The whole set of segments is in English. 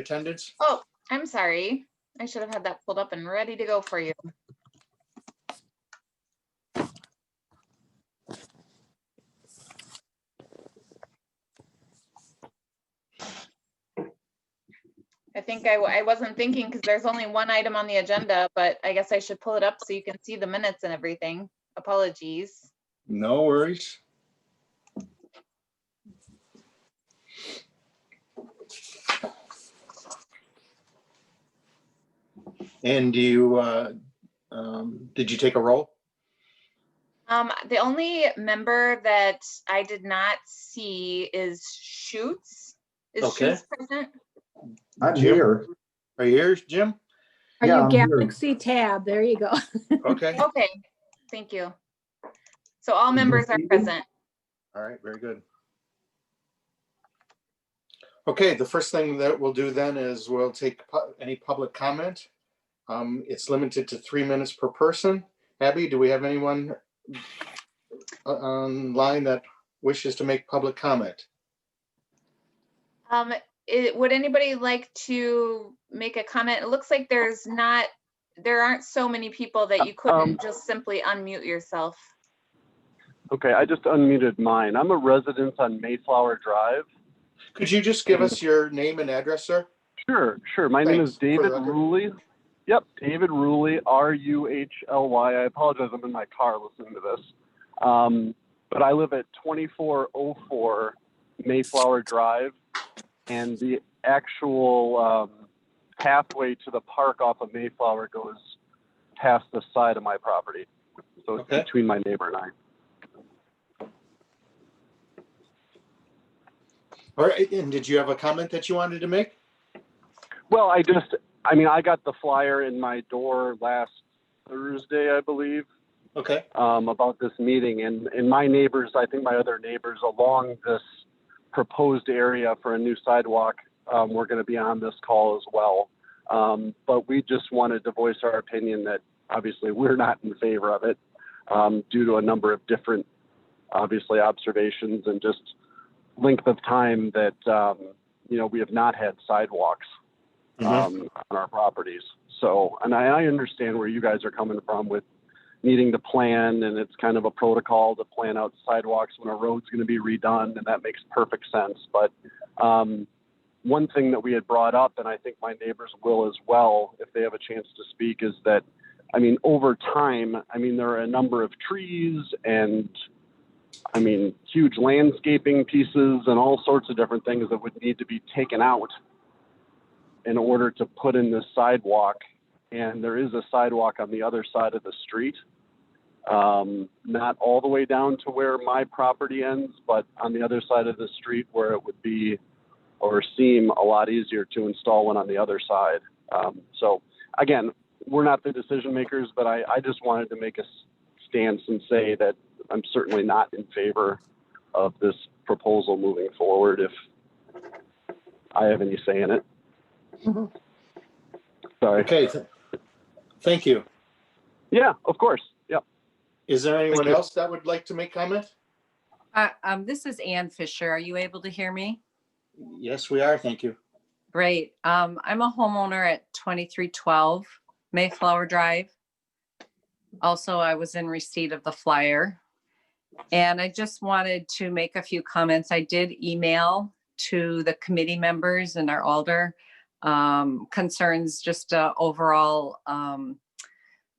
attendance? Oh, I'm sorry. I should have had that pulled up and ready to go for you. I think I wasn't thinking because there's only one item on the agenda, but I guess I should pull it up so you can see the minutes and everything. Apologies. No worries. And did you take a roll? The only member that I did not see is Schutz. Is Okay. Schutz present? I'm Jim? here. Are you here, Jim? Are Yeah, you I'm here. Galaxy tab? There you go. Okay. Okay, thank you. So all members are present. All right, very good. Okay, the first thing that we'll do then is we'll take any public comment. It's limited to 3 minutes per person. Abby, do we have anyone online that wishes to make public comment? Would anybody like to make a comment? It looks like there aren't so many people that you couldn't just simply unmute yourself. Okay, I just unmuted mine. I'm a resident on Mayflower Drive. Could you just give us your name and address, sir? Sure. My name is David Ruley. Yep, David Ruley, R-U-H-L-Y. I apologize, I'm in my car listening to this. But I live at 2404 Mayflower Drive, and the actual pathway to the park off of Mayflower goes past the side of my property. So it's between my neighbor and I. All right, and did you have a comment that you wanted to make? Well, I got the flyer in my door last Thursday, I believe. Okay. About this meeting, and my neighbors, I think my other neighbors along this proposed area for a new sidewalk, we're going to be on this call as well. But we just wanted to voice our opinion that obviously we're not in favor of it due to a number of different, obviously, observations and just length of time that, we have not had sidewalks on our properties. So, and I understand where you guys are coming from with needing to plan, and it's kind of a protocol to plan out sidewalks when a road's going to be redone, and that makes perfect sense. But one thing that we had brought up, and I think my neighbors will as well, if they have a chance to speak, is that, over time, there are a number of trees and, huge landscaping pieces and all sorts of different things that would need to be taken out in order to put in this sidewalk. And there is a sidewalk on the other side of the street, not all the way down to where my property ends, but on the other side of the street where it would be or seem a lot easier to install one on the other side. So again, we're not the decision makers, but I just wanted to make a stance and say that I'm certainly not in favor of this proposal moving forward if I have any say in it. Sorry. Okay. Thank you. Yeah, of course. Yep. Is there anyone else that would like to make comment? This is Ann Fisher. Are you able to hear me? Yes, we are. Thank you. Great. I'm a homeowner at 2312 Mayflower Drive. Also, I was in receipt of the flyer. And I just wanted to make a few comments. I did email to the committee members and our alder concerns, just overall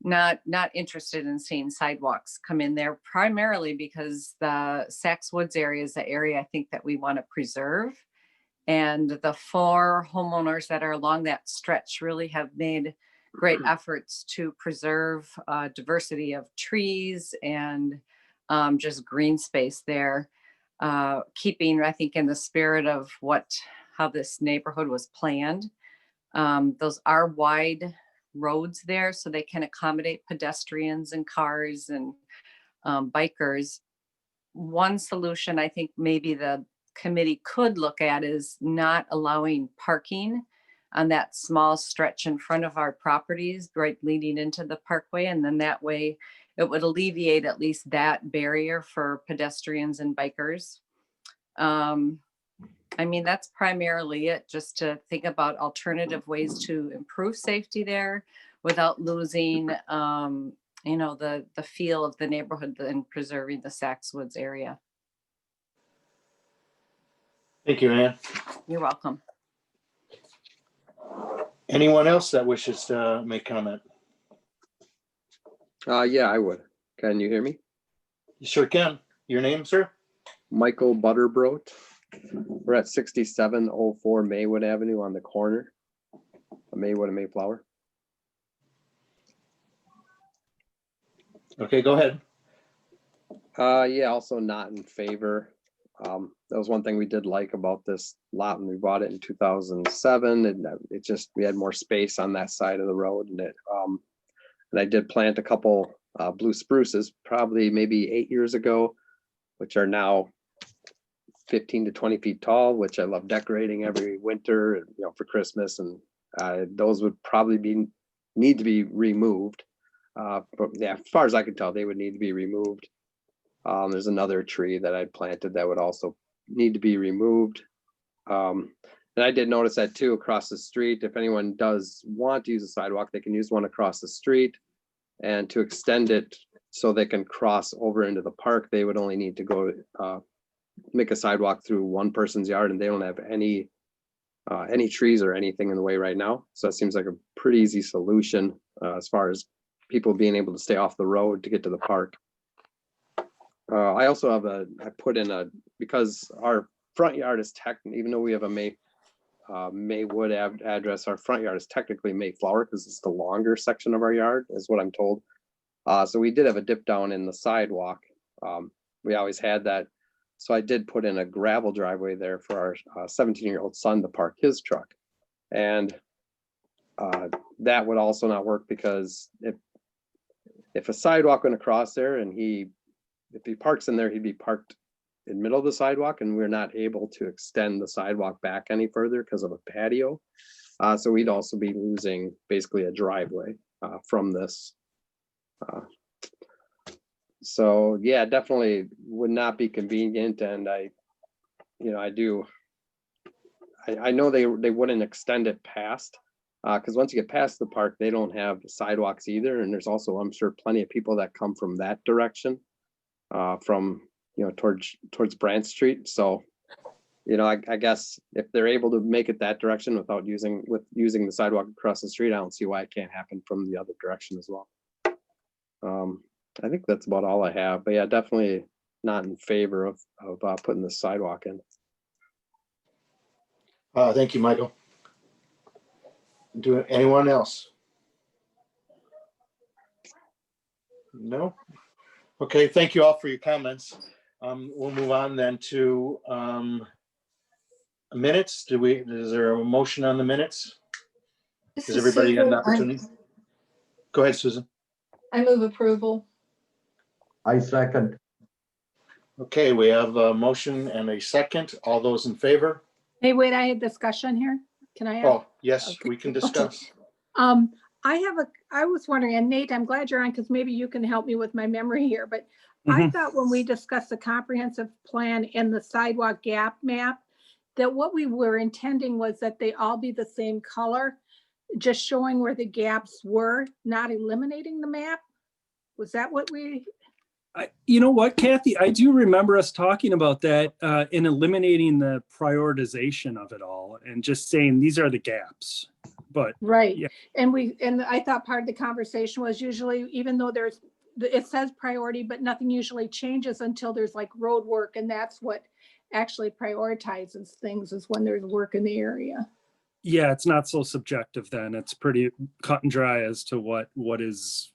not interested in seeing sidewalks come in there, primarily because the Saks Woods area is the area I think that we want to preserve. And the 4 homeowners that are along that stretch really have made great efforts to preserve diversity of trees and just green space there, keeping, I think, in the spirit of how this neighborhood was planned. Those are wide roads there, so they can accommodate pedestrians and cars and bikers. One solution I think maybe the committee could look at is not allowing parking on that small stretch in front of our properties, right, leading into the parkway. And then that way it would alleviate at least that barrier for pedestrians and bikers. I mean, that's primarily it, just to think about alternative ways to improve safety there without losing, you know, the feel of the neighborhood and preserving the Saks Woods area. Thank you, Ann. You're welcome. Anyone else that wishes to make comment? Yeah, I would. Can you hear me? You sure can. Your name, sir? Michael Butterbroat. We're at 6704 Maywood Avenue on the corner of Maywood and Mayflower. Okay, go ahead. Yeah, also not in favor. That was one thing we did like about this lot when we bought it in 2007, and it just, we had more space on that side of the road, and I did plant a couple blue spruces probably maybe 8 years ago, which are now 15 to 20 feet tall, which I love decorating every winter, you know, for Christmas, and those would probably need to be removed. But yeah, as far as I can tell, they would need to be removed. There's another tree that I planted that would also need to be removed. And I did notice that too across the street. If anyone does want to use a sidewalk, they can use one across the street. And to extend it so they can cross over into the park, they would only need to go make a sidewalk through one person's yard, and they don't have any trees or anything in the way right now. So it seems like a pretty easy solution as far as people being able to stay off the road to get to the park. I also have I put in because our front yard is even though we have a Maywood address, our front yard is technically Mayflower because it's the longer section of our yard, is what I'm told. So we did have a dip down in the sidewalk. We always had that. So I did put in a gravel driveway there for our 17-year-old son to park his truck. And that would also not work because if a sidewalk went across there and if he parks in there, he'd be parked in the middle of the sidewalk, and we're not able to extend the sidewalk back any further because of a patio. So we'd also be losing basically a driveway from this. So yeah, definitely would not be convenient. And I know they wouldn't extend it past, because once you get past the park, they don't have sidewalks either. And there's also, I'm sure, plenty of people that come from that direction, from, you know, towards Brant Street. So, you know, I guess if they're able to make it that direction without using the sidewalk across the street, I don't see why it can't happen from the other direction as well. I think that's about all I have, but yeah, definitely not in favor of putting the sidewalk in. Thank you, Michael. Anyone else? No? Okay, thank you all for your comments. We'll move on then to minutes. Is there a motion on the minutes? Has everybody got an opportunity? Go ahead, Susan. I move approval. I second. Okay, we have a motion and a second. All those in favor? Hey, wait, I had discussion here. Can I have? Oh, yes, Okay. we can discuss. I was wondering, and Nate, I'm glad you're on because maybe you can help me with my memory here, but I thought when we discussed the comprehensive plan and the sidewalk gap map, that what we were intending was that they all be the same color, just showing where the gaps were, not eliminating the map. Was that what we? You know what, Kathy, I do remember us talking about that in eliminating the prioritization of it all and just saying these are the gaps. But Right. yeah. And I thought part of the conversation was usually, even though it says priority, but nothing usually changes until there's like road work. And that's what actually prioritizes things, is when there's work in the area. Yeah, it's not so subjective then. It's pretty cut and dry as to what is,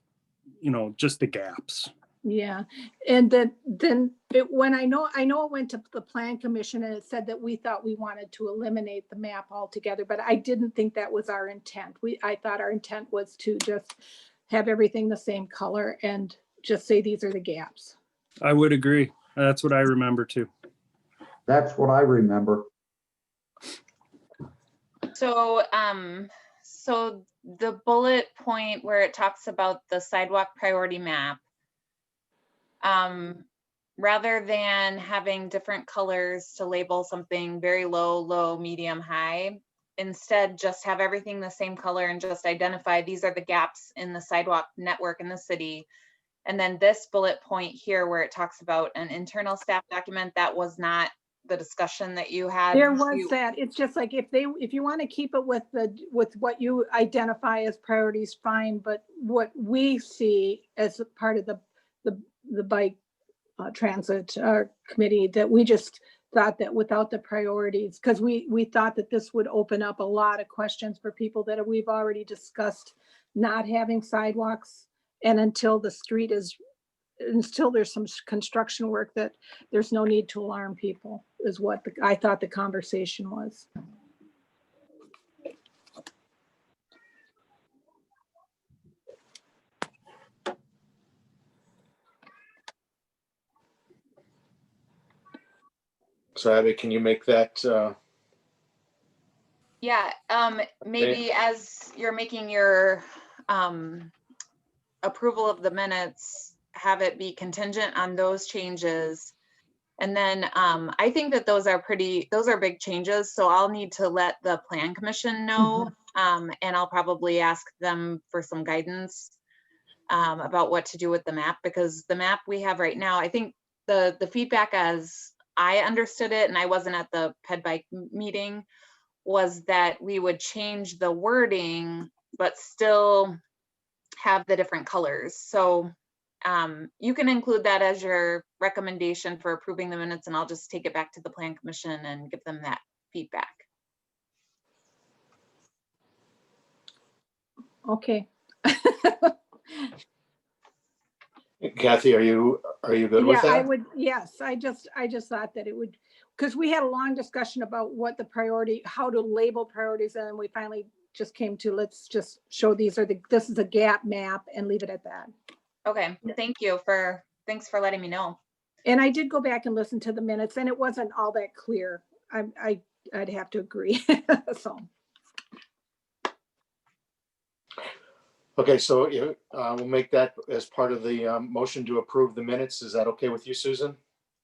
you know, just the gaps. Yeah, and then when I know it went to the plan commission and it said that we thought we wanted to eliminate the map altogether, but I didn't think that was our intent. I thought our intent was to just have everything the same color and just say these are the gaps. I would agree. That's what I remember too. That's what I remember. So, so the bullet point where it talks about the sidewalk priority map, rather than having different colors to label something very low, low, medium, high, instead just have everything the same color and just identify these are the gaps in the sidewalk network in the city. And then this bullet point here where it talks about an internal staff document, that was not the discussion that you had. There was that. It's just like if you want to keep it with what you identify as priorities, fine. But what we see as part of the bike transit committee, that we just thought that without the priorities, because we thought that this would open up a lot of questions for people that we've already discussed not having sidewalks, and until there's some construction work, that there's no need to alarm people, is what I thought the conversation was. So Abby, can you make that? Yeah, maybe as you're making your approval of the minutes, have it be contingent on those changes. And then I think that those are big changes. So I'll need to let the Plan Commission know, and I'll probably ask them for some guidance about what to do with the map, because the map we have right now, I think the feedback as I understood it, and I wasn't at the Ped Bike meeting, was that we would change the wording, but still have the different colors. So you can include that as your recommendation for approving the minutes, and I'll just take it back to the Plan Commission and give them that feedback. Okay. Kathy, are you good with Yeah, I that? would, yes, I just thought that it would, because we had a long discussion about what the priority, how to label priorities, and then we finally just came to, let's just show this is a gap map and leave it at that. Okay, thanks for letting me know. And I did go back and listen to the minutes, and it wasn't all that clear. I'd have to agree. So. Okay, so we'll make that as part of the motion to approve the minutes. Is that okay with you, Susan?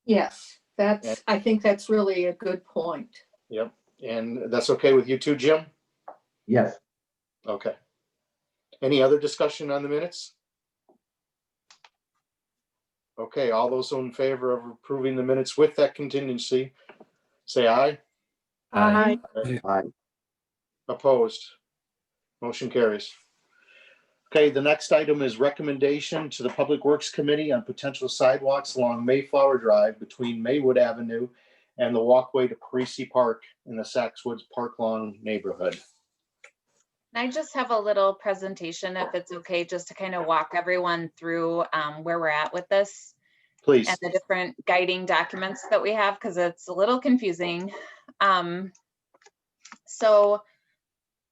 Yes, I think that's really a good point. Yep. And that's okay with you too, Jim? Yes. Okay. Any other discussion on the minutes? Okay, all those in favor of approving the minutes with that contingency, say aye. Aye. Aye. Opposed? Motion carries. Okay, the next item is recommendation to the Public Works Committee on potential sidewalks along Mayflower Drive between Maywood Avenue and the walkway to Parise Park in the Saxwoods Park Lawn neighborhood. I just have a little presentation, if it's okay, just to kind of walk everyone through where we're at with this. Please. And the different guiding documents that we have, because it's a little confusing.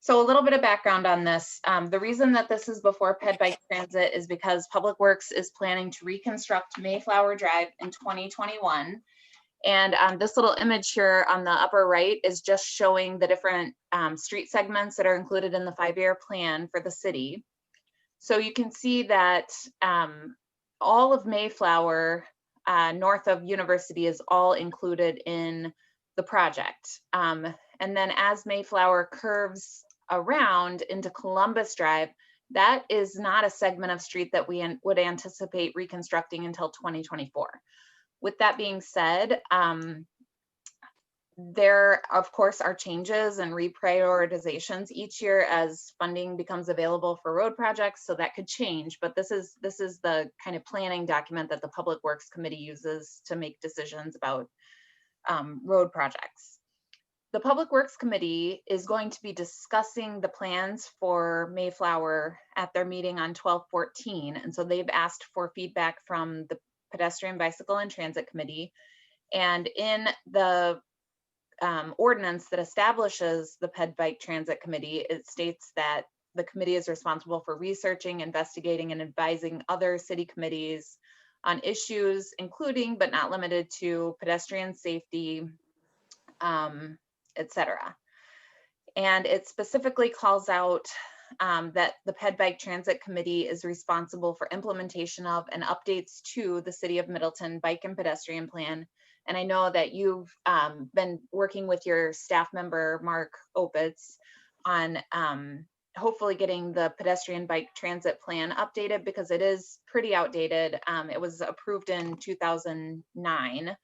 So a little bit of background on this. The reason that this is before Ped Bike Transit is because Public Works is planning to reconstruct Mayflower Drive in 2021. And this little image here on the upper right is just showing the different street segments that are included in the 5-year plan for the city. So you can see that all of Mayflower north of University is all included in the project. And then as Mayflower curves around into Columbus Drive, that is not a segment of street that we would anticipate reconstructing until 2024. With that being said, there of course are changes and reprioritizations each year as funding becomes available for road projects, so that could change, but this is the kind of planning document that the Public Works Committee uses to make decisions about road projects. The Public Works Committee is going to be discussing the plans for Mayflower at their meeting on 12/14. And so they've asked for feedback from the Pedestrian, Bicycle, and Transit Committee. And in the ordinance that establishes the Ped Bike Transit Committee, it states that the committee is responsible for researching, investigating, and advising other city committees on issues, including but not limited to pedestrian safety, etc. And it specifically calls out that the Ped Bike Transit Committee is responsible for implementation of and updates to the City of Middleton Bike and Pedestrian Plan. And I know that you've been working with your staff member, Mark Opitz, on hopefully getting the pedestrian bike transit plan updated because it is pretty outdated. It was approved in 2009.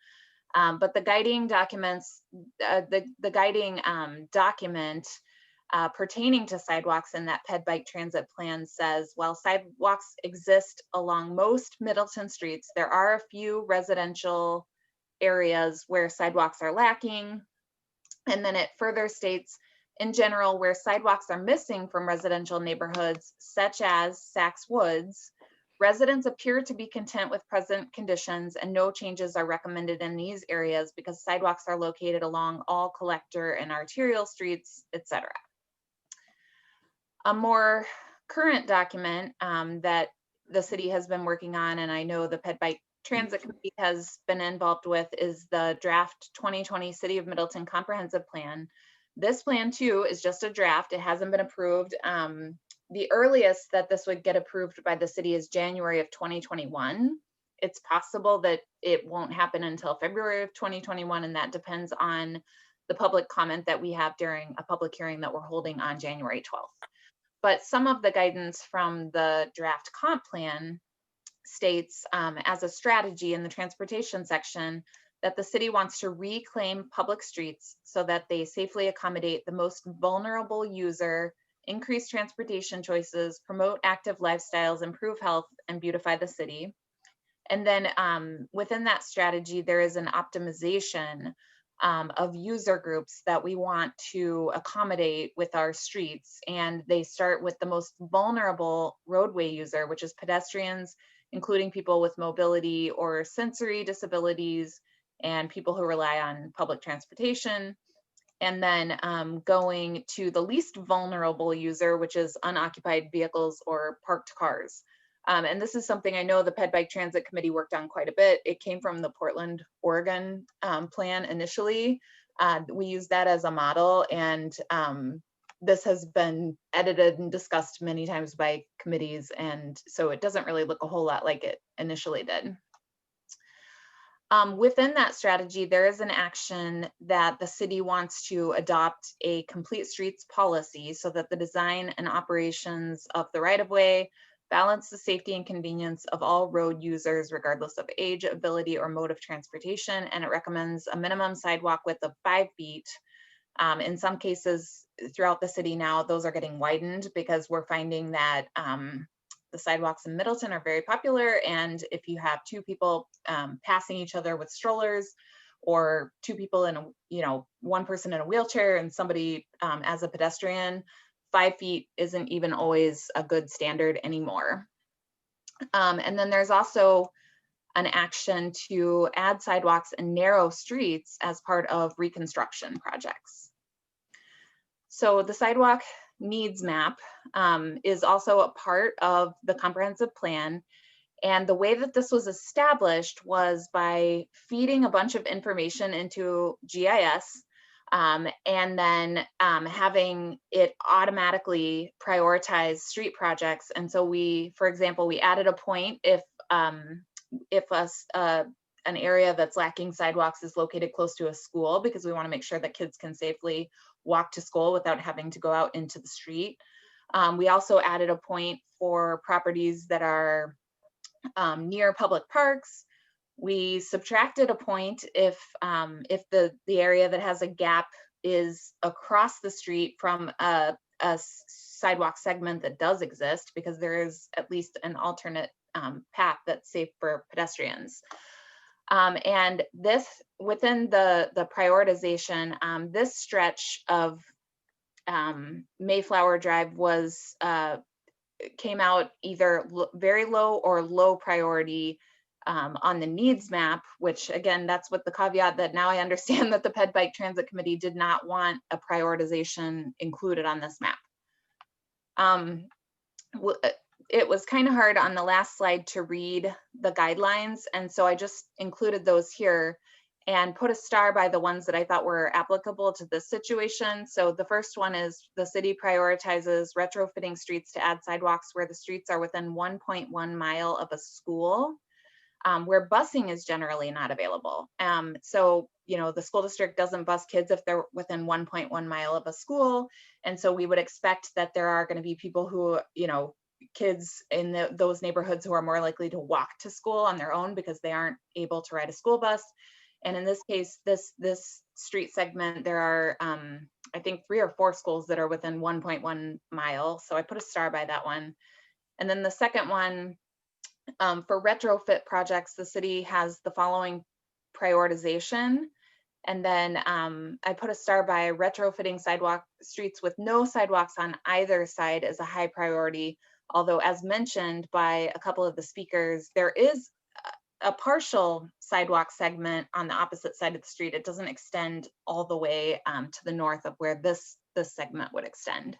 But the guiding documents, the guiding document pertaining to sidewalks in that Ped Bike Transit Plan says, while sidewalks exist along most Middleton streets, there are a few residential areas where sidewalks are lacking. And then it further states, in general, where sidewalks are missing from residential neighborhoods, such as Saks Woods, residents appear to be content with present conditions and no changes are recommended in these areas because sidewalks are located along all collector and arterial streets, etc. A more current document that the city has been working on, and I know the Ped Bike Transit Committee has been involved with, is the draft 2020 City of Middleton Comprehensive Plan. This plan too is just a draft. It hasn't been approved. The earliest that this would get approved by the city is January of 2021. It's possible that it won't happen until February of 2021, and that depends on the public comment that we have during a public hearing that we're holding on January 12th. But some of the guidance from the draft comp plan states as a strategy in the transportation section that the city wants to reclaim public streets so that they safely accommodate the most vulnerable user, increase transportation choices, promote active lifestyles, improve health, and beautify the city. And then within that strategy, there is an optimization of user groups that we want to accommodate with our streets. And they start with the most vulnerable roadway user, which is pedestrians, including people with mobility or sensory disabilities, and people who rely on public transportation. And then going to the least vulnerable user, which is unoccupied vehicles or parked cars. And this is something I know the Ped Bike Transit Committee worked on quite a bit. It came from the Portland, Oregon plan initially. We used that as a model, and this has been edited and discussed many times by committees, and so it doesn't really look a whole lot like it initially did. Within that strategy, there is an action that the city wants to adopt a complete streets policy so that the design and operations of the right-of-way balance the safety and convenience of all road users, regardless of age, ability, or mode of transportation. And it recommends a minimum sidewalk width of 5 feet. In some cases throughout the city now, those are getting widened because we're finding that the sidewalks in Middleton are very popular, and if you have 2 people passing each other with strollers, or 2 people in a, 1 person in a wheelchair and somebody as a pedestrian, 5 feet isn't even always a good standard anymore. And then there's also an action to add sidewalks in narrow streets as part of reconstruction projects. So the sidewalk needs map is also a part of the comprehensive plan. And the way that this was established was by feeding a bunch of information into GIS and then having it automatically prioritize street projects. And so we, for example, we added a point if an area that's lacking sidewalks is located close to a school, because we want to make sure that kids can safely walk to school without having to go out into the street. We also added a point for properties that are near public parks. We subtracted a point if the area that has a gap is across the street from a sidewalk segment that does exist, because there is at least an alternate path that's safe for pedestrians. And this, within the prioritization, this stretch of Mayflower Drive was came out either very low or low priority on the needs map, which again, that's what the caveat that now I understand that the Ped Bike Transit Committee did not want a prioritization included on this map. It was kind of hard on the last slide to read the guidelines, and so I just included those here. and put a star by the ones that I thought were applicable to this situation. So the first one is the city prioritizes retrofitting streets to add sidewalks where the streets are within 1.1 mile of a school, where busing is generally not available. So, you know, the school district doesn't bus kids if they're within 1.1 mile of a school. And so we would expect that there are going to be people who, you know, kids in those neighborhoods who are more likely to walk to school on their own because they aren't able to ride a school bus. And in this case, this street segment, there are, I think 3 or 4 schools that are within 1.1 mile. So I put a star by that one. And then the second one, for retrofit projects, the city has the following prioritization. And then I put a star by retrofitting sidewalk streets with no sidewalks on either side as a high priority. Although, as mentioned by a couple of the speakers, there is a partial sidewalk segment on the opposite side of the street. It doesn't extend all the way to the north of where this segment would extend.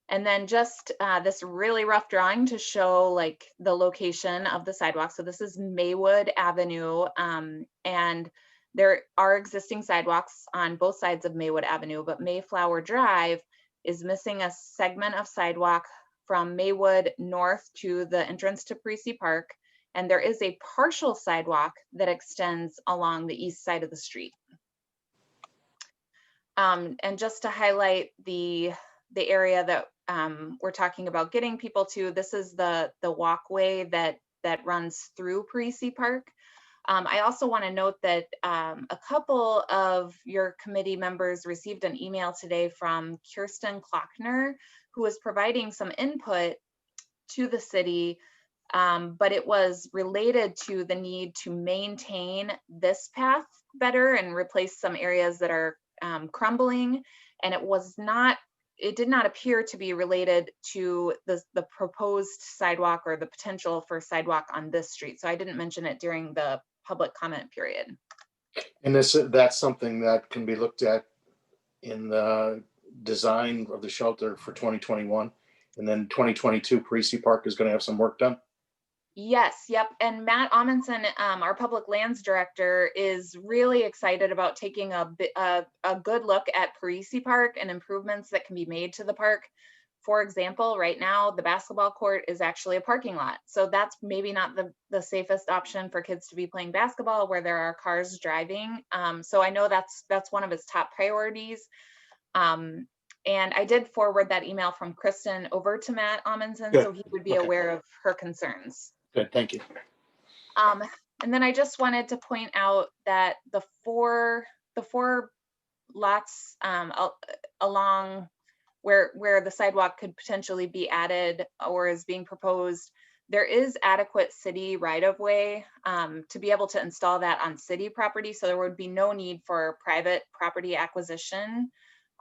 And then just this really rough drawing to show like the location of the sidewalk. So this is Maywood Avenue, and there are existing sidewalks on both sides of Maywood Avenue, but Mayflower Drive is missing a segment of sidewalk from Maywood north to the entrance to Parise Park. And there is a partial sidewalk that extends along the east side of the street. And just to highlight the area that we're talking about getting people to, this is the walkway that runs through Parise Park. I also want to note that a couple of your committee members received an email today from Kirsten Klockner, who was providing some input to the city, but it was related to the need to maintain this path better and replace some areas that are crumbling. And it did not appear to be related to the proposed sidewalk or the potential for sidewalk on this street. So I didn't mention it during the public comment period. And that's something that can be looked at in the design of the shelter for 2021. And then 2022, Parise Park is going to have some work done. Yes, yep. And Matt Amundsen, our public lands director, is really excited about taking a good look at Parise Park and improvements that can be made to the park. For example, right now, the basketball court is actually a parking lot. So that's maybe not the safest option for kids to be playing basketball where there are cars driving. So I know that's one of his top priorities. And I did forward that email from Kristen over to Matt Amundsen, so he would be aware of her concerns. Good, thank you. And then I just wanted to point out that the four lots along where the sidewalk could potentially be added or is being proposed, there is adequate city right-of-way to be able to install that on city property. So there would be no need for private property acquisition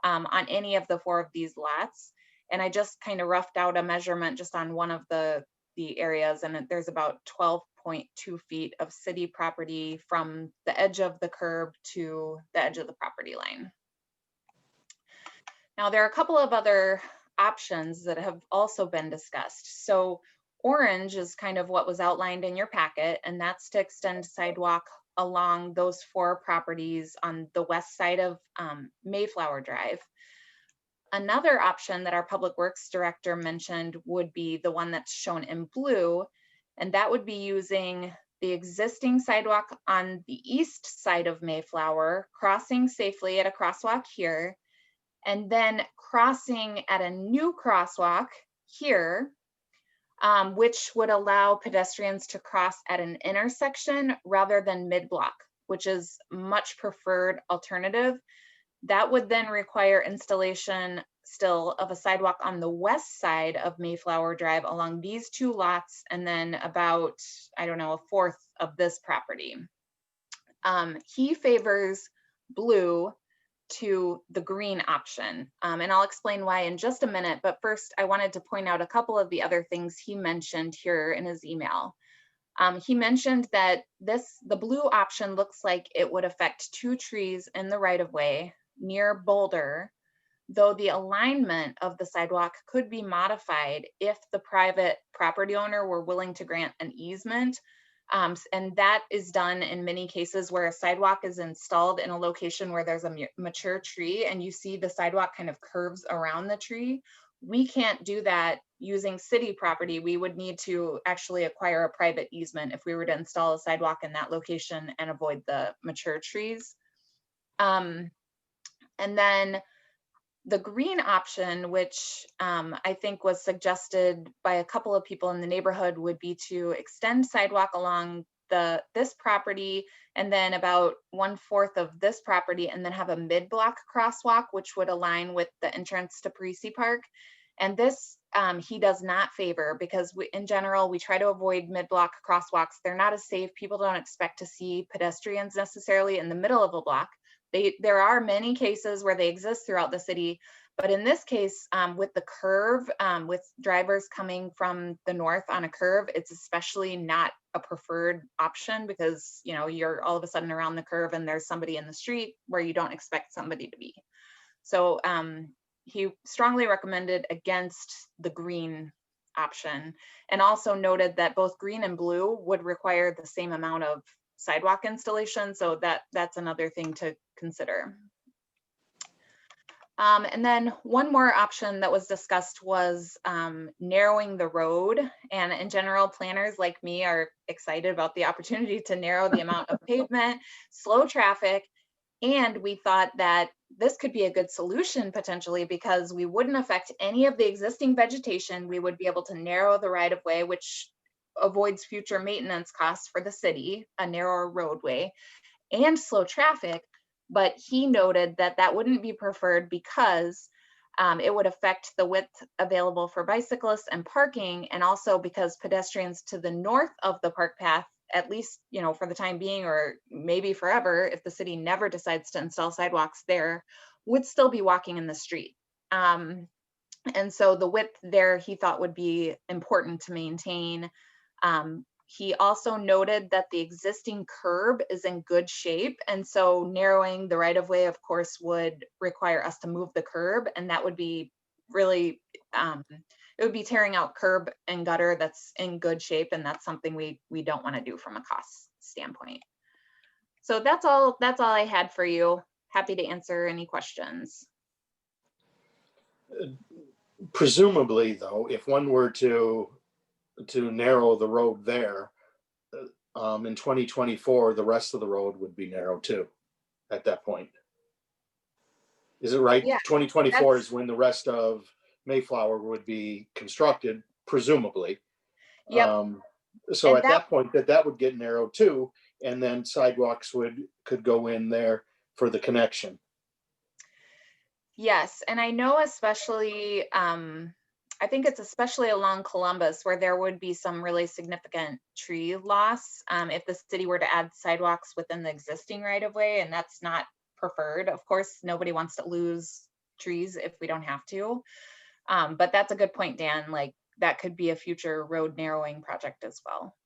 on any of the 4 of these lots. And I just kind of roughed out a measurement just on one of the areas, and there's about 12.2 feet of city property from the edge of the curb to the edge of the property line. Now, there are a couple of other options that have also been discussed. So orange is kind of what was outlined in your packet, and that's to extend sidewalk along those 4 properties on the west side of Mayflower Drive. Another option that our Public Works Director mentioned would be the one that's shown in blue, and that would be using the existing sidewalk on the east side of Mayflower, crossing safely at a crosswalk here, and then crossing at a new crosswalk here, which would allow pedestrians to cross at an intersection rather than mid-block, which is much preferred alternative. That would then require installation still of a sidewalk on the west side of Mayflower Drive along these 2 lots, and then about, I don't know, a 1/4 of this property. He favors blue to the green option, and I'll explain why in just a minute, but first I wanted to point out a couple of the other things he mentioned here in his email. He mentioned that the blue option looks like it would affect 2 trees in the right-of-way near Boulder, though the alignment of the sidewalk could be modified if the private property owner were willing to grant an easement And that is done in many cases where a sidewalk is installed in a location where there's a mature tree and you see the sidewalk kind of curves around the tree. We can't do that using city property. We would need to actually acquire a private easement if we were to install a sidewalk in that location and avoid the mature trees. And then the green option, which I think was suggested by a couple of people in the neighborhood, would be to extend sidewalk along this property and then about 1/4 of this property, and then have a mid-block crosswalk, which would align with the entrance to Parise Park. And this he does not favor, because in general, we try to avoid mid-block crosswalks. They're not as safe. People don't expect to see pedestrians necessarily in the middle of a block. There are many cases where they exist throughout the city, but in this case, with the curve, with drivers coming from the north on a curve, it's especially not a preferred option, because you're all of a sudden around the curve and there's somebody in the street where you don't expect somebody to be. So he strongly recommended against the green option, and also noted that both green and blue would require the same amount of sidewalk installation. So that's another thing to consider. And then one more option that was discussed was narrowing the road. And in general, planners like me are excited about the opportunity to narrow the amount of pavement, slow traffic. And we thought that this could be a good solution potentially, because we wouldn't affect any of the existing vegetation. We would be able to narrow the right of way, which avoids future maintenance costs for the city, a narrower roadway, and slow traffic. But he noted that that wouldn't be preferred because it would affect the width available for bicyclists and parking, and also because pedestrians to the north of the park path, at least for the time being, or maybe forever, if the city never decides to install sidewalks there, would still be walking in the street. And so the width there he thought would be important to maintain. He also noted that the existing curb is in good shape, and so narrowing the right of way, of course, would require us to move the curb, and that would be really, it would be tearing out curb and gutter that's in good shape, and that's something we don't want to do from a cost standpoint. So that's all I had for you. Happy to answer any questions. Presumably, though, if one were to narrow the road there, in 2024, the rest of the road would be narrow too at that point. Is it right? Yeah, 2024 is when the rest of Mayflower would be constructed, presumably. Yep. So And at that point, that would get narrowed too, and then sidewalks could go in there for the connection. Yes, and I know especially, I think it's especially along Columbus where there would be some really significant tree loss if the city were to add sidewalks within the existing right of way, and that's not preferred. Of course, nobody wants to lose trees if we don't have to. But that's a good point, Dan. Like, that could be a future road narrowing project as well.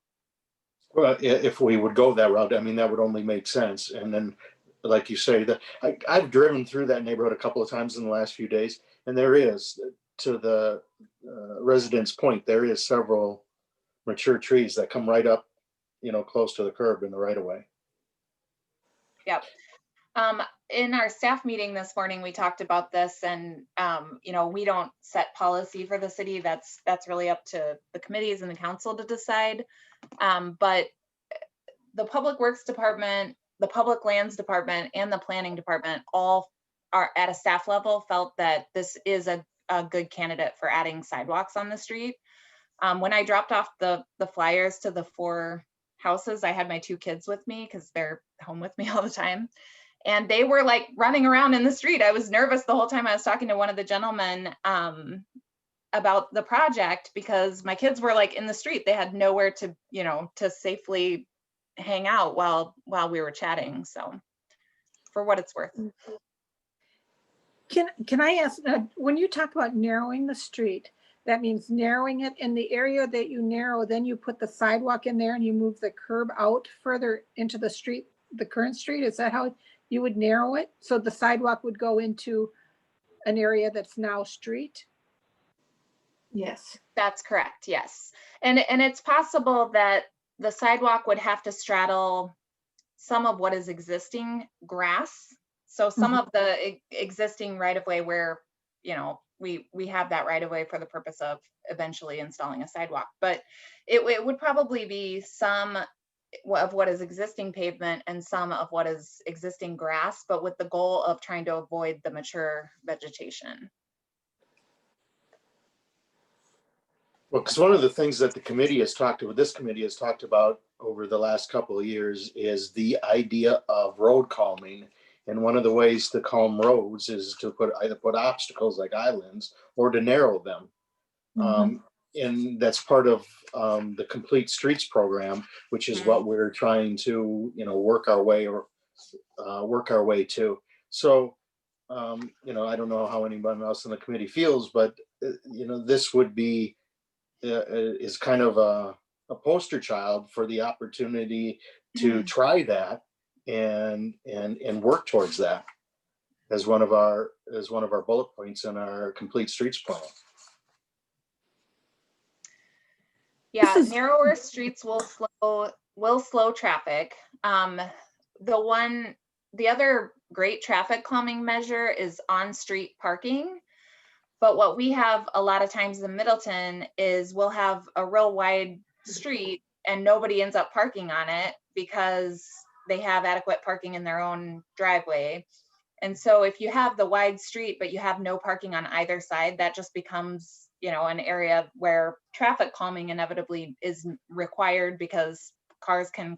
Well, if we would go that route, I mean, that would only make sense. And then, like you say, I've driven through that neighborhood a couple of times in the last few days, and there is, to the residents' point, there is several mature trees that come right up, close to the curb in the right of way. Yep. In our staff meeting this morning, we talked about this, and we don't set policy for the city. That's really up to the committees and the council to decide. But the Public Works Department, the Public Lands Department, and the Planning Department all are at a staff level felt that this is a good candidate for adding sidewalks on the street. When I dropped off the flyers to the 4 houses, I had my 2 kids with me because they're home with me all the time. And they were like running around in the street. I was nervous the whole time I was talking to one of the gentlemen about the project, because my kids were like in the street. They had nowhere to, to safely hang out while we were chatting. So for what it's worth. Can I ask, when you talk about narrowing the street, that means narrowing it in the area that you narrow, then you put the sidewalk in there and you move the curb out further into the street, the current street? Is that how you would narrow it? So the sidewalk would go into an area that's now street? Yes. That's correct, yes. And it's possible that the sidewalk would have to straddle some of what is existing grass. So some of the existing right of way where, you know, we have that right of way for the purpose of eventually installing a sidewalk, but it would probably be some of what is existing pavement and some of what is existing grass, but with the goal of trying to avoid the mature vegetation. Well, because one of the things that this committee has talked about over the last couple of years is the idea of road calming. And one of the ways to calm roads is to either put obstacles like islands or to narrow them. And that's part of the Complete Streets program, which is what we're trying to, you know, work our way to. So, you know, I don't know how anyone else in the committee feels, but you know, this would be is kind of a poster child for the opportunity to try that and work towards that as one of our bullet points in our Complete Streets plan. Yeah, narrower streets will slow traffic. The other great traffic calming measure is on-street parking. But what we have a lot of times in Middleton is we'll have a real wide street and nobody ends up parking on it because they have adequate parking in their own driveway. And so if you have the wide street, but you have no parking on either side, that just becomes, you know, an area where traffic calming inevitably is required because cars can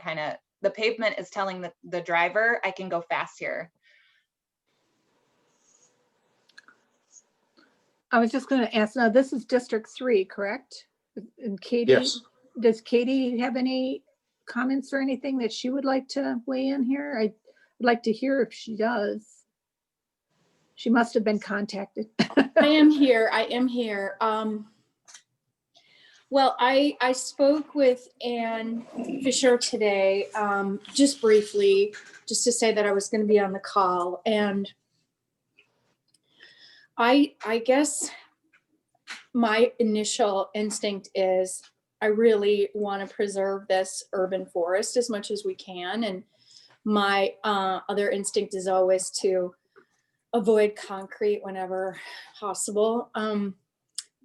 the pavement is telling the driver, I can go fast here. I was just going to ask, now this is District 3, correct? And Katie, Yes. does Katie have any comments or anything that she would like to weigh in here? I'd like to hear if she does. She must have been contacted. I am here. Well, I spoke with Ann Fisher today, just briefly, just to say that I was going to be on the call. And I guess my initial instinct is I really want to preserve this urban forest as much as we can. And my other instinct is always to avoid concrete whenever possible.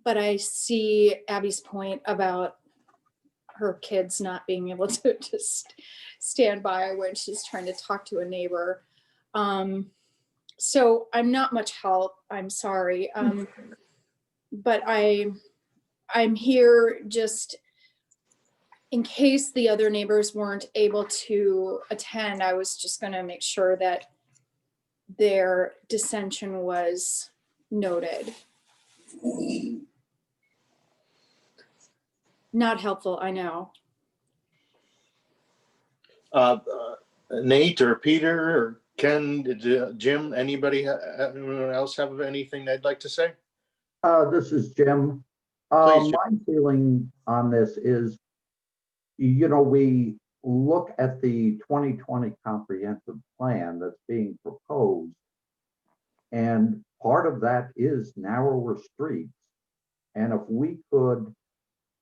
But I see Abby's point about her kids not being able to just stand by when she's trying to talk to a neighbor. So I'm not much help, I'm sorry. But I'm here just in case the other neighbors weren't able to attend. I was just gonna make sure that their dissension was noted. Not helpful, I know. Nate or Peter or Ken, Jim, anyone else have anything they'd like to say? This is Jim. Please, Jim. My feeling on this is, you know, we look at the 2020 comprehensive plan that's being proposed, and part of that is narrower streets. And if we could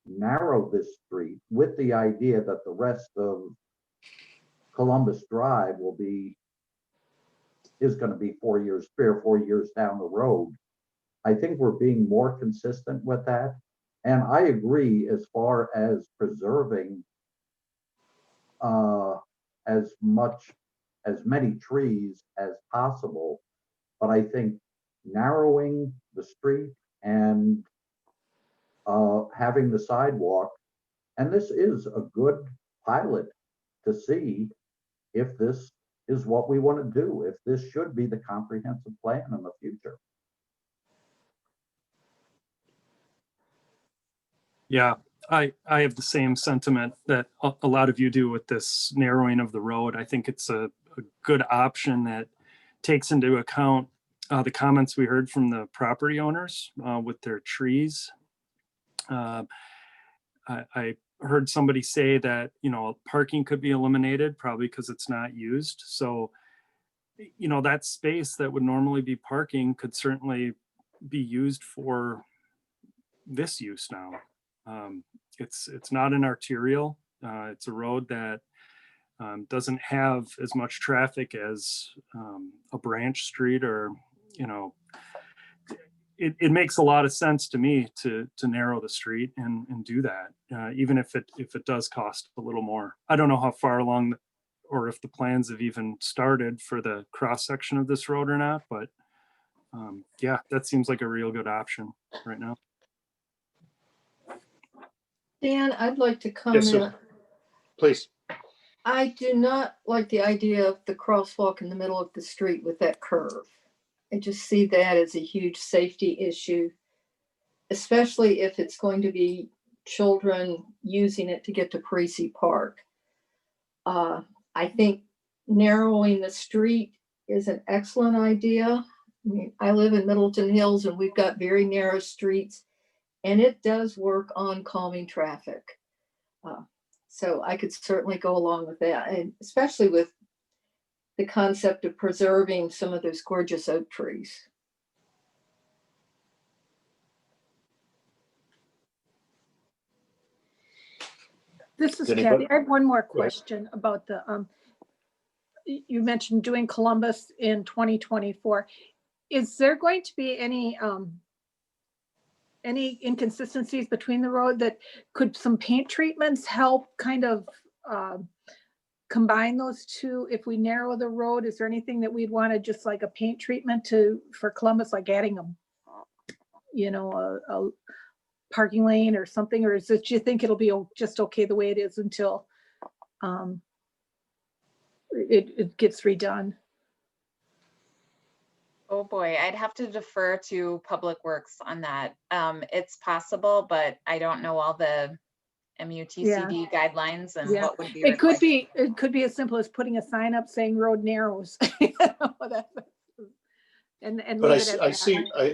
narrow this street with the idea that the rest of Columbus Drive is going to be 3 or 4 years down the road, I think we're being more consistent with that. And I agree as far as preserving as many trees as possible. But I think narrowing the street and having the sidewalk, and this is a good pilot to see if this is what we want to do, if this should be the comprehensive plan in the future. Yeah, I have the same sentiment that a lot of you do with this narrowing of the road. I think it's a good option that takes into account the comments we heard from the property owners with their trees. I heard somebody say that, you know, parking could be eliminated probably because it's not used. So, you know, that space that would normally be parking could certainly be used for this use now. It's not an arterial It's a road that doesn't have as much traffic as a branch street, or, you know, it makes a lot of sense to me to narrow the street and do that, even if it does cost a little more. I don't know how far along or if the plans have even started for the cross section of this road or not, but yeah, that seems like a real good option right now. Dan, I'd like to Yes, sir. comment. Please. I do not like the idea of the crosswalk in the middle of the street with that curve. I just see that as a huge safety issue, especially if it's going to be children using it to get to Parise Park. I think narrowing the street is an excellent idea. I mean, I live in Middleton Hills and we've got very narrow streets, and it does work on calming traffic. So I could certainly go along with that, and especially with the concept of preserving some of those gorgeous oak trees. This is Anybody? Kathy. I have one more ahead. question about the, you mentioned doing Columbus in 2024. Is there going to be any inconsistencies between the road that could some paint treatments help kind of combine those two? If we narrow the road, is there anything that we'd want to just like a paint treatment for Columbus, like adding a parking lane or something? Or is it, do you think it'll be just okay the way it is until it gets redone? Oh boy, I'd have to defer to Public Works on that. It's possible, but I don't know all the MUTCD guidelines and what would be It could required. it could be as simple as putting a sign up saying road narrows. And But leave it at I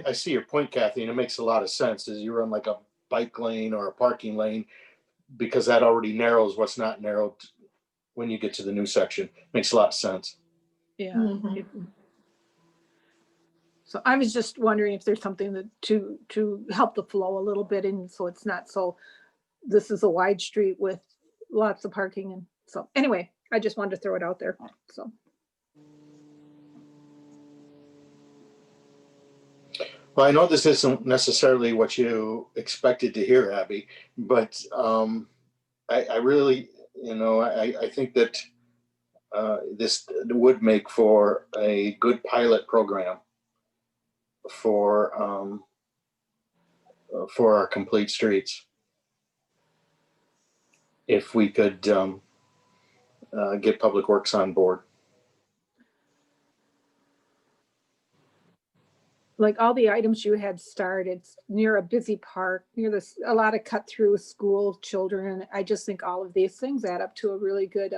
that. see your point, Kathy, and it makes a lot of sense. Is you run like a bike lane or a parking lane, because that already narrows what's not narrowed when you get to the new section. Makes a lot of sense. Yeah. Mhm. So I was just wondering if there's something that to help the flow a little bit, and so it's not so, this is a wide street with lots of parking. And so anyway, I just wanted to throw it out there. So. Well, I know this isn't necessarily what you expected to hear, Abby, but I really, I think that this would make for a good pilot program for our complete streets. If we could get Public Works on board. Like all the items you had started near a busy park, near this, a lot of cut through school children. I just think all of these things add up to a really good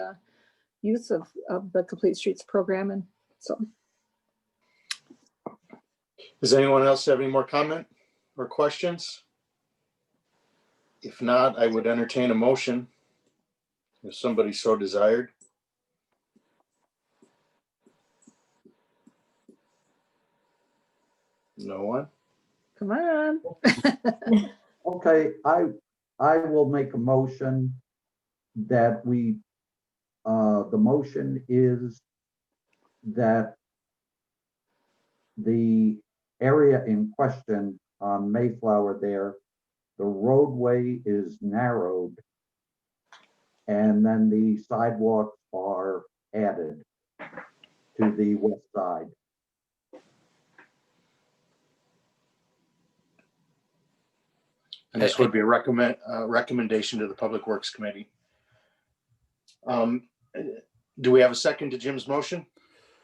use of the Complete Streets program. And so. Does anyone else have any more comment or questions? If not, I would entertain a motion if somebody so desired. No one? Come on. Okay, I will make a motion that the motion is that the area in question on Mayflower there, the roadway is narrowed, and then the sidewalks are added to the west side. And this would be a recommendation to the Public Works Committee. Do we have a second to Jim's motion?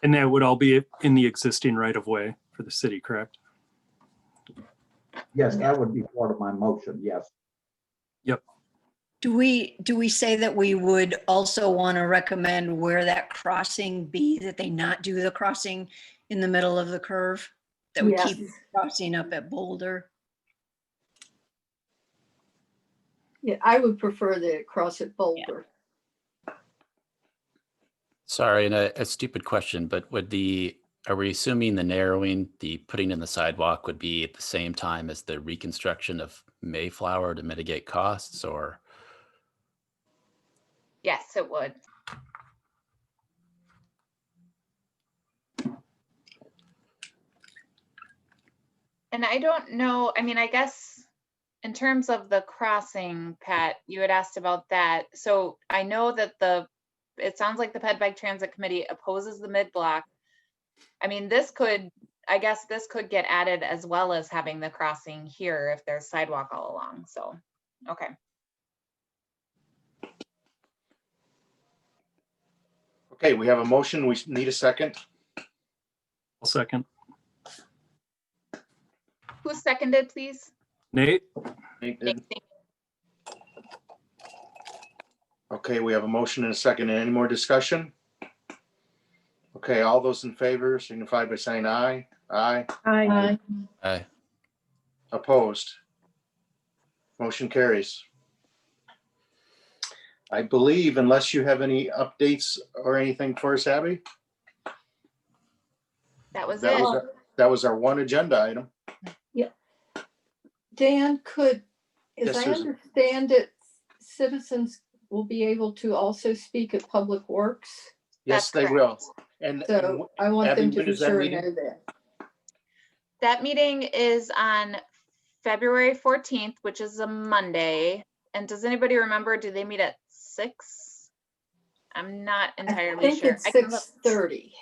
And that would all be in the existing right of way for the city, correct? Yes, that would be part of my motion, yes. Yep. Do we say that we would also want to recommend where that crossing be, that they not do the crossing in the middle of the curve? That we keep crossing up at Boulder? Yeah, I would prefer the cross at Boulder. Sorry, and a stupid question, but are we assuming the narrowing, the putting in the sidewalk would be at the same time as the reconstruction of Mayflower to mitigate costs, or? Yes, it would. And I don't know, I mean, I guess in terms of the crossing, Pat, you had asked about that. So I know that it sounds like the Ped Bike Transit Committee opposes the mid-block. I mean, I guess this could get added as well as having the crossing here if there's sidewalk all along, so, okay. Okay, we have a motion. We need a second. I'll second. Who seconded, please? Nate? Nate did. Okay, we have a motion and a second. Any more discussion? Okay, all those in favor signify by saying aye. Aye. Aye. Aye. Opposed? Motion carries. I believe unless you have any updates or anything for us, Abby, That was that it. was our one agenda item. Dan, as Yes, I Susan. understand it, citizens will be able to also speak at Public Works. Yes, That's they will. And So I want Abby, them to when be is that sure to meeting? know that. That meeting is on February 14th, which is a Monday. And does anybody remember, do they meet at 6? I'm not I entirely think sure. it's I can look. 6:30.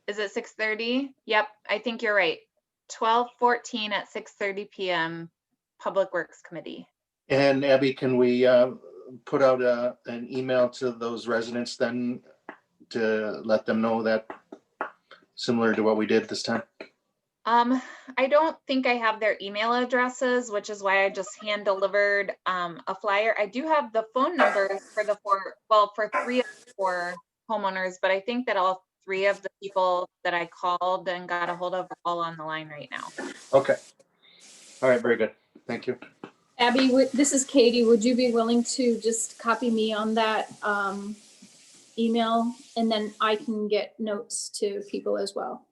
Is it 6:30? Yep, I think you're right. 12/14 at 6:30 PM, Public Works Committee. And Abby, can we put out an email to those residents then to let them know that similar to what we did this time? I don't think I have their email addresses, which is why I just hand delivered a flyer. I do have the phone numbers for for 3 of the 4 homeowners, but I think that all 3 of the people that I called and got a hold of are all on the line right now. Okay. All right, very good. Thank you. Abby, this is Katie. Would you be willing to just copy me on that email? And then I can get notes to people as well.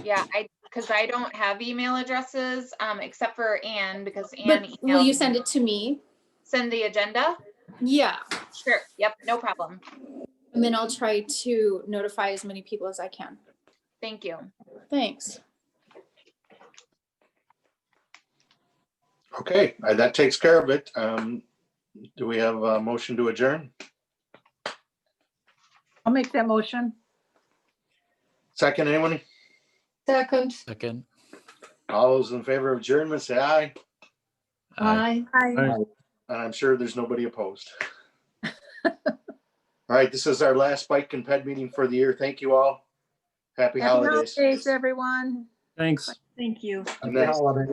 Yeah, because I don't have email addresses except for Anne, because Anne But will you emailed send me. it to me? Send the agenda? Yeah. Sure. Yep, no problem. And then I'll try to notify as many people as I can. Thank you. Thanks. Okay, that takes care of it. Do we have a motion to adjourn? I'll make that motion. Second, anyone? Second. Second. All those in favor of adjournment, say aye. Aye. Aye. And I'm sure there's nobody opposed. All right, this is our last Bike and Ped meeting for the year. Thank you all. Happy Happy holidays. holidays, everyone. Thanks. Thank you. And Happy then holidays.